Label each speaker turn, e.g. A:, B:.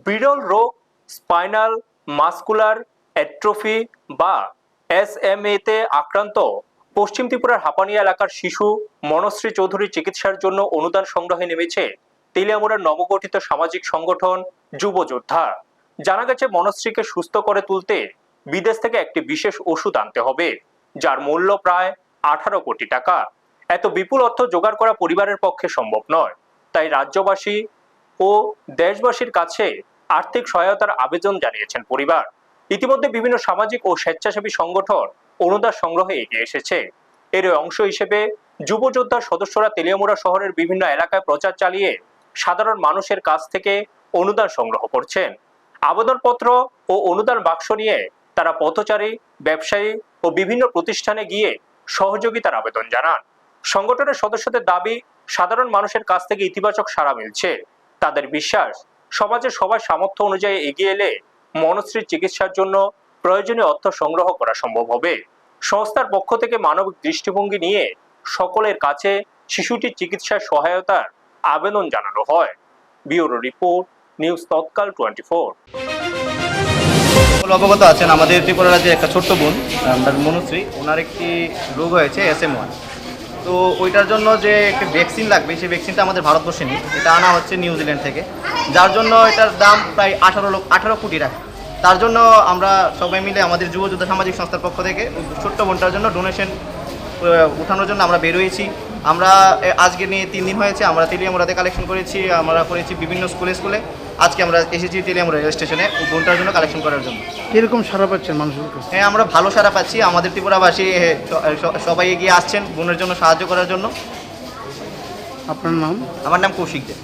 A: বিরল রোগ spinal muscular atrophy বা এসএমএ-তে আক্রান্ত পশ্চিম ত্রিপুরার হাপানিয়া এলাকার শিশু মনশ্রী চৌধুরীর চিকিৎসার জন্য অনুদান সংগ্রহে নেমেছে তেলিয়ামুড়ার নবগঠিত সামাজিক সংগঠন যুব যোদ্ধা। জানা গেছে, মনশ্রীকে সুস্থ করে তুলতে বিদেশ থেকে একটি বিশেষ ওষুধ আনতে হবে, যার মূল্য প্রায় 18 কোটি টাকা। এত বিপুল অর্থ জোগাড় করা পরিবারের পক্ষে সম্ভব নয়, তাই রাজ্যবাসী ও দেশবাসীর কাছে আর্থিক সহায়তার আবেদন জানিয়েছেন পরিবার। ইতিমধ্যে বিভিন্ন সামাজিক ও স্বেচ্ছাসেবী সংগঠন অনুদান সংগ্রহে এগিয়ে এসেছে। এর অংশ হিসেবে যুব যোদ্ধার সদস্যরা তেলিয়ামুড়া শহরের বিভিন্ন এলাকায় প্রচার চালিয়ে সাধারণ মানুষের কাছ থেকে অনুদান সংগ্রহ করছেন। আবেদনপত্র ও অনুদান বাক্স নিয়ে তারা পথচারী, ব্যবসায়ী ও বিভিন্ন প্রতিষ্ঠানে গিয়ে সহযোগিতার আবেদন জানান। সংগঠনের সদস্যদের দাবি, সাধারণ মানুষের কাছ থেকে ইতিবাচক সাড়া মিলছে। তাদের বিশ্বাস, সমাজের সবার সামর্থ্য অনুযায়ী এগিয়ে এলে মনশ্রীর চিকিৎসার জন্য প্রয়োজনীয় অর্থ সংগ্রহ করা সম্ভব হবে। সংস্থার পক্ষ থেকে মানবিক দৃষ্টিভঙ্গি নিয়ে সকলের কাছে শিশুটির চিকিৎসার সহায়তার আবেদন জানানো হয়। ব্যুরো রিপোর্ট, নিউজ তৎকাল 24।
B: অবগত আছেন, আমাদের ত্রিপুরা রাজ্যে একটা ছোট্ট বোন মনুশ্রী, ওনার একটি রোগ হয়েছে SM1। তো ওইটার জন্য যে একটা ভ্যাকসিন লাগবে, সেই ভ্যাকসিনটা আমাদের ভারতবর্ষে নেই, এটা আনা হচ্ছে নিউজিল্যান্ড থেকে, যার জন্য এটার দাম প্রায় 18 কোটি টাকা। তার জন্য আমরা সবাই মিলে আমাদের যুব যোদ্ধা সামাজিক সংস্থার পক্ষ থেকে ছোট্ট বোনটার জন্য ডোনেশন উঠানোর জন্য আমরা বেরোয়েছি। আমরা আজকে নিয়ে 3 দিন হয়েছে, আমরা তেলিয়ামুড়াতে কালেকশন করেছি, আমরা করেছি বিভিন্ন স্কুলে। আজকে আমরা এসেছি তেলিয়ামুড়া রেল স্টেশনে বোনটার জন্য কালেকশন করার জন্য।
C: কীরকম সাড়া পাচ্ছেন মানুষের কাছে?
B: হ্যাঁ, আমরা ভালো সাড়া পাচ্ছি। আমাদের ত্রিপুরাবাসী সবাই এগিয়ে আসছেন বোনের জন্য সাহায্য করার জন্য।
C: আপনার নাম?
B: আমার নাম কৌশিক দে।